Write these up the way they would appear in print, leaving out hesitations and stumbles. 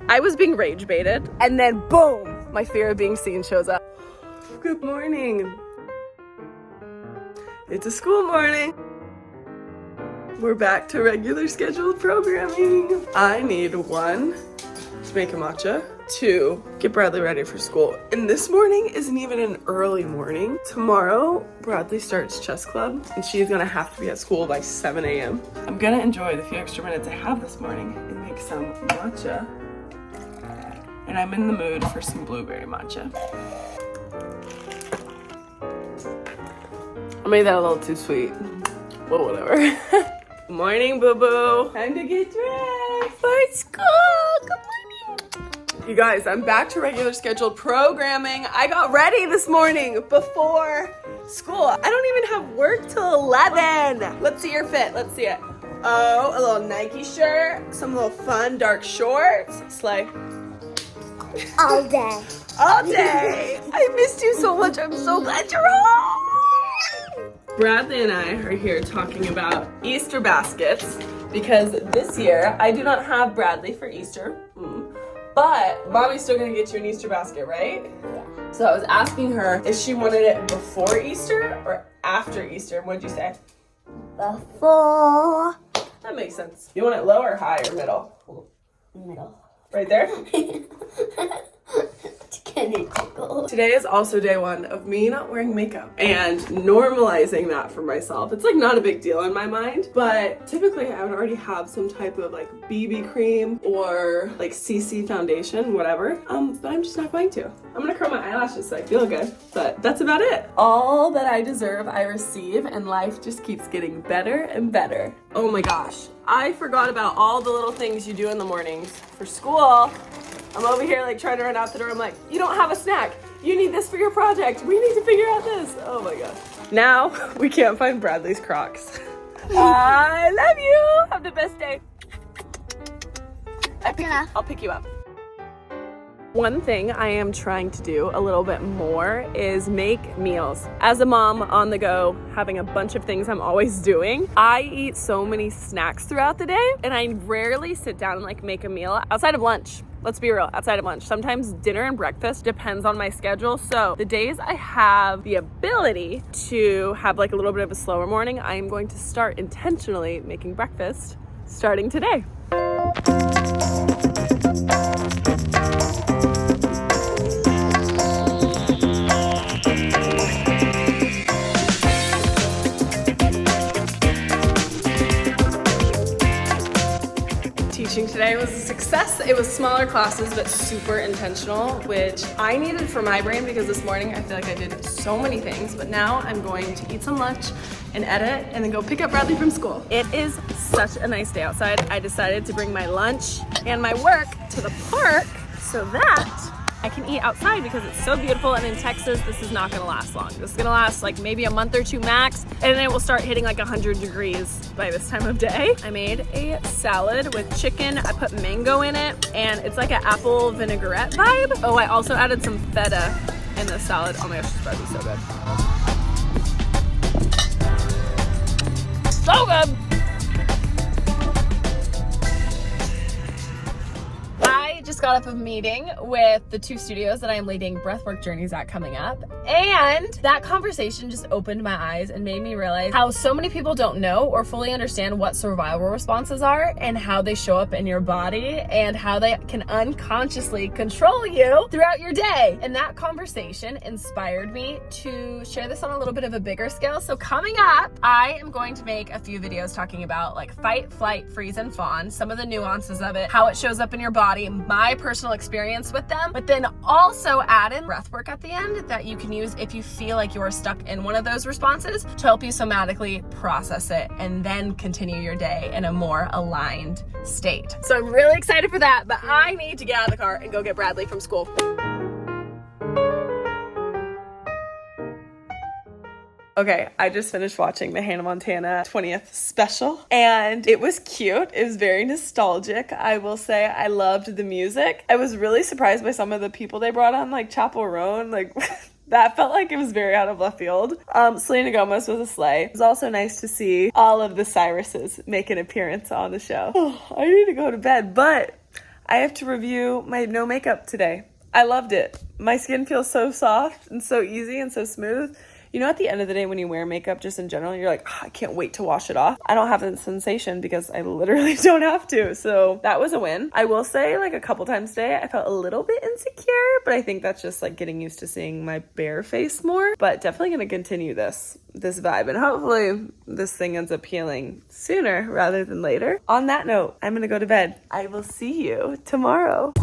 I was being rage baited, and then boom, my fear of being seen shows up. Good morning. It's a school morning. We're back to regular scheduled programming. I need 1, to make a matcha, 2, get Bradley ready for school. And this morning isn't even an early morning. Tomorrow, Bradley starts chess club, and she's gonna have to be at school by 7 a.m. I'm gonna enjoy the few extra minutes I have this morning and make some matcha. And I'm in the mood for some blueberry matcha. I made that a little too sweet. Well, whatever. Good morning, boo-boo. Time to get dressed for school. Good morning. You guys, I'm back to regular scheduled programming. I got ready this morning before school. I don't even have work till 11. Let's see your fit. Let's see it. Oh, a little Nike shirt, some little fun dark shorts. Slay. All day. All day. I missed you so much. I'm so glad you're home. Bradley and I are here talking about Easter baskets because this year I do not have Bradley for Easter, but Mommy's still gonna get you an Easter basket, right? Yeah. So I was asking her if she wanted it before Easter or after Easter. What'd you say? Before. That makes sense. You want it low or high or middle? Middle. Right there? Can it tickle? Today is also day 1 of me not wearing makeup and normalizing that for myself. It's like not a big deal in my mind, but typically I would already have some type of like BB cream or like CC foundation, whatever. But I'm just not going to. I'm gonna curl my eyelashes so I feel good, but that's about it. All that I deserve, I receive, and life just keeps getting better and better. Oh my gosh, I forgot about all the little things you do in the mornings for school. I'm over here like trying to run out the door. I'm like, you don't have a snack. You need this for your project. We need to figure out this. Oh my gosh. Now we can't find Bradley's Crocs. I love you. Have the best day. I'll pick you up. One thing I am trying to do a little bit more is make meals. As a mom on the go, having a bunch of things I'm always doing, I eat so many snacks throughout the day, and I rarely sit down and like make a meal outside of lunch. Let's be real, outside of lunch. Sometimes dinner and breakfast depends on my schedule. So the days I have the ability to have like a little bit of a slower morning, I am going to start intentionally making breakfast starting today. Teaching today was a success. It was smaller classes, but super intentional, which I needed for my brain because this morning I feel like I did so many things, but now I'm going to eat some lunch and edit and then go pick up Bradley from school. It is such a nice day outside. I decided to bring my lunch and my work to the park so that I can eat outside because it's so beautiful, and in Texas, this is not gonna last long. This is gonna last like maybe a month or 2 max, and then it will start hitting like 100 degrees by this time of day. I made a salad with chicken. I put mango in it, and it's like an apple vinaigrette vibe. Oh, I also added some feta in the salad. Oh my gosh, this bread is so good. So good. I just got off of a meeting with the 2 studios that I am leading Breathwork Journeys at coming up, and that conversation just opened my eyes and made me realize how so many people don't know or fully understand what survival responses are and how they show up in your body and how they can unconsciously control you throughout your day. And that conversation inspired me to share this on a little bit of a bigger scale. So coming up, I am going to make a few videos talking about like fight, flight, freeze, and fawn, some of the nuances of it, how it shows up in your body, my personal experience with them, but then also add in breath work at the end that you can use if you feel like you are stuck in one of those responses to help you somatically process it and then continue your day in a more aligned state. So I'm really excited for that, but I need to get out of the car and go get Bradley from school. Okay, I just finished watching the Hannah Montana 20th special, and it was cute. It was very nostalgic. I will say I loved the music. I was really surprised by some of the people they brought on, like Chappell Roan, like that felt like it was very out of left field. Selena Gomez was a slay. It was also nice to see all of the Cyruses make an appearance on the show. I need to go to bed, but I have to review my no makeup today. I loved it. My skin feels so soft and so easy and so smooth. You know, at the end of the day, when you wear makeup just in general, you're like, oh, I can't wait to wash it off. I don't have that sensation because I literally don't have to. So that was a win. I will say, like, a couple times today, I felt a little bit insecure, but I think that's just like getting used to seeing my bare face more. But definitely going to continue this vibe, and hopefully this thing ends up healing sooner rather than later. On that note, I'm going to go to bed. I will see you tomorrow.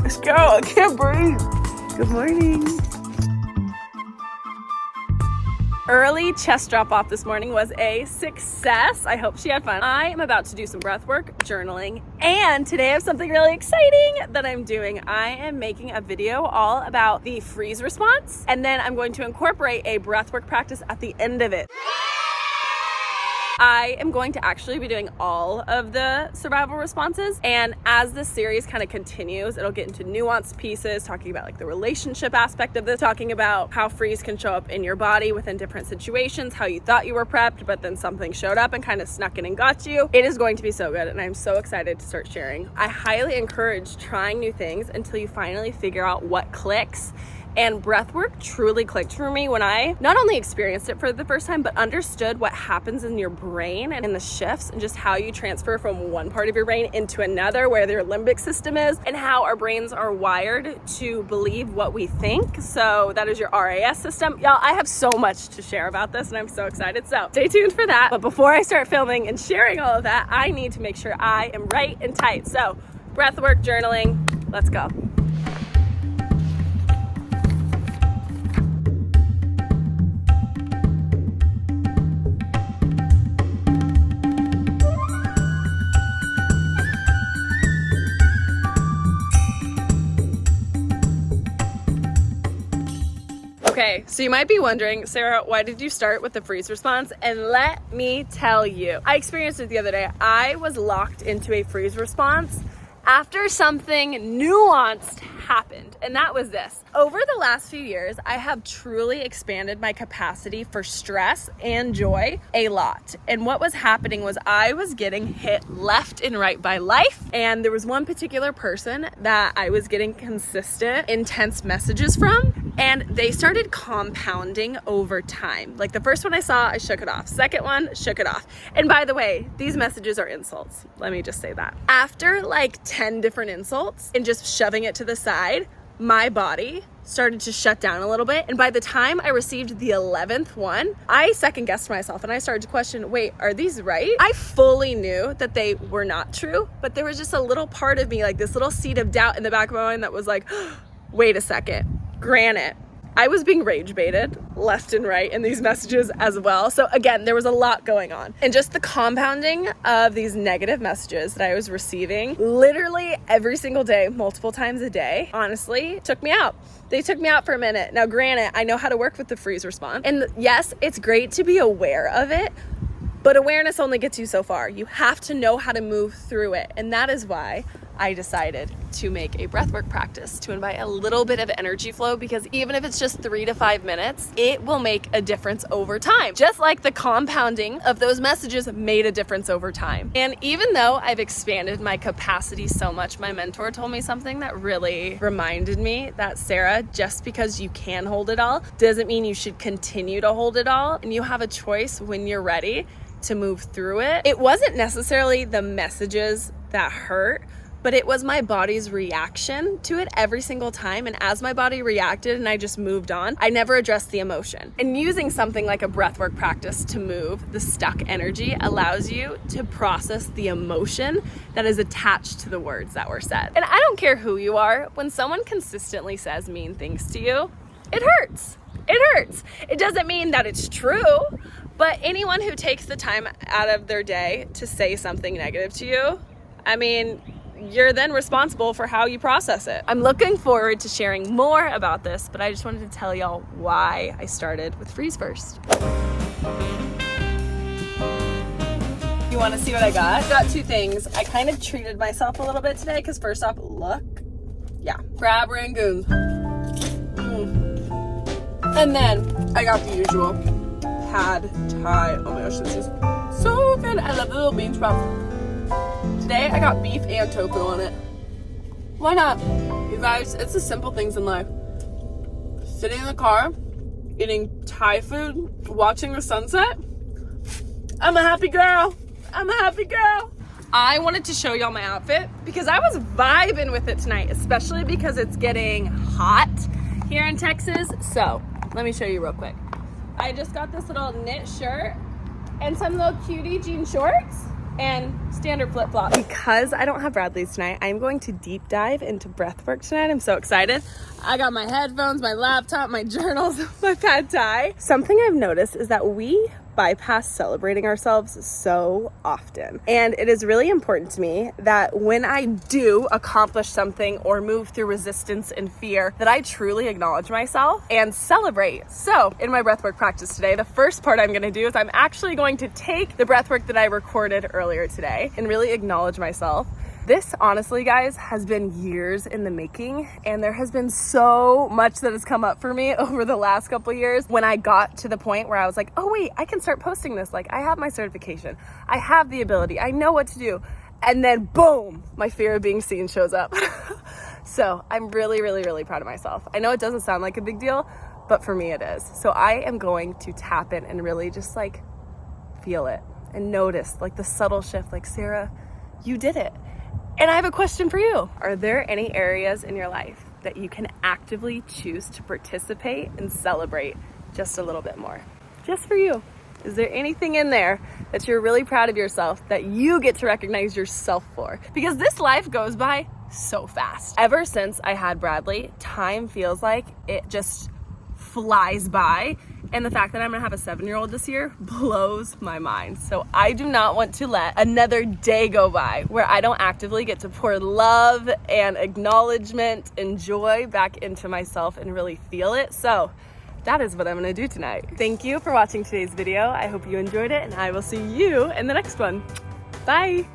Let's go. I can't breathe. Good morning. Early chest drop off this morning was a success. I hope she had fun. I am about to do some breath work, journaling, and today I have something really exciting that I'm doing. I am making a video all about the freeze response, and then I'm going to incorporate a breath work practice at the end of it. I am going to actually be doing all of the survival responses, and as this series kind of continues, it'll get into nuanced pieces, talking about like the relationship aspect of this, talking about how freeze can show up in your body within different situations, how you thought you were prepped, but then something showed up and kind of snuck in and got you. It is going to be so good, and I'm so excited to start sharing. I highly encourage trying new things until you finally figure out what clicks. And breathwork truly clicked for me when I not only experienced it for the first time, but understood what happens in your brain and in the shifts and just how you transfer from one part of your brain into another, where your limbic system is, and how our brains are wired to believe what we think. So that is your RAS system. Y'all, I have so much to share about this and I'm so excited. So stay tuned for that. But before I start filming and sharing all of that, I need to make sure I am right and tight. So breathwork, journaling, let's go. Okay, so you might be wondering, Sarah, why did you start with the freeze response? And let me tell you, I experienced it the other day. I was locked into a freeze response after something nuanced happened, and that was this. Over the last few years, I have truly expanded my capacity for stress and joy a lot. And what was happening was I was getting hit left and right by life, and there was one particular person that I was getting consistent, intense messages from, and they started compounding over time. Like the first one I saw, I shook it off. Second one, shook it off. And by the way, these messages are insults. Let me just say that. After like 10 different insults and just shoving it to the side, my body started to shut down a little bit. And by the time I received the 11th one, I second guessed myself and I started to question, wait, are these right? I fully knew that they were not true, but there was just a little part of me, like this little seed of doubt in the back of my mind that was like, wait a second. Granted, I was being rage baited left and right in these messages as well. So again, there was a lot going on. And just the compounding of these negative messages that I was receiving literally every single day, multiple times a day, honestly, took me out. They took me out for a minute. Now, granted, I know how to work with the freeze response. And yes, it's great to be aware of it, but awareness only gets you so far. You have to know how to move through it. And that is why I decided to make a breathwork practice to invite a little bit of energy flow, because even if it's just 3 to 5 minutes, it will make a difference over time. Just like the compounding of those messages made a difference over time. And even though I've expanded my capacity so much, my mentor told me something that really reminded me that, Sarah, just because you can hold it all doesn't mean you should continue to hold it all. And you have a choice when you're ready to move through it. It wasn't necessarily the messages that hurt, but it was my body's reaction to it every single time. And as my body reacted and I just moved on, I never addressed the emotion. And using something like a breathwork practice to move the stuck energy allows you to process the emotion that is attached to the words that were said. And I don't care who you are, when someone consistently says mean things to you, it hurts. It hurts. It doesn't mean that it's true, but anyone who takes the time out of their day to say something negative to you, I mean, you're then responsible for how you process it. I'm looking forward to sharing more about this, but I just wanted to tell y'all why I started with Freeze first. You want to see what I got? I got 2 things. I kind of treated myself a little bit today because first off, look. Yeah, crab rangoons. And then I got the usual pad thai. Oh my gosh, this is so good. I love the little bean sprouts. Today I got beef and tofu on it. Why not? You guys, it's the simple things in life. Sitting in the car, eating Thai food, watching the sunset. I'm a happy girl. I'm a happy girl. I wanted to show y'all my outfit because I was vibing with it tonight, especially because it's getting hot here in Texas. So let me show you real quick. I just got this little knit shirt and some little cutie jean shorts and standard flip-flops. Because I don't have Bradley's tonight, I'm going to deep dive into breathwork tonight. I'm so excited. I got my headphones, my laptop, my journals, my pad thai. Something I've noticed is that we bypass celebrating ourselves so often. And it is really important to me that when I do accomplish something or move through resistance and fear, that I truly acknowledge myself and celebrate. So in my breathwork practice today, the first part I'm gonna do is I'm actually going to take the breathwork that I recorded earlier today and really acknowledge myself. This, honestly, guys, has been years in the making, and there has been so much that has come up for me over the last couple years when I got to the point where I was like, oh wait, I can start posting this. Like, I have my certification, I have the ability, I know what to do. And then boom, my fear of being seen shows up. So I'm really, really, really proud of myself. I know it doesn't sound like a big deal, but for me it is. So I am going to tap in and really just like feel it and notice like the subtle shift, like, Sarah, you did it. And I have a question for you. Are there any areas in your life that you can actively choose to participate and celebrate just a little bit more? Just for you. Is there anything in there that you're really proud of yourself that you get to recognize yourself for? Because this life goes by so fast. Ever since I had Bradley, time feels like it just flies by. And the fact that I'm gonna have a 7-year-old this year blows my mind. So I do not want to let another day go by where I don't actively get to pour love and acknowledgement and joy back into myself and really feel it. So that is what I'm gonna do tonight. Thank you for watching today's video. I hope you enjoyed it, and I will see you in the next one. Bye.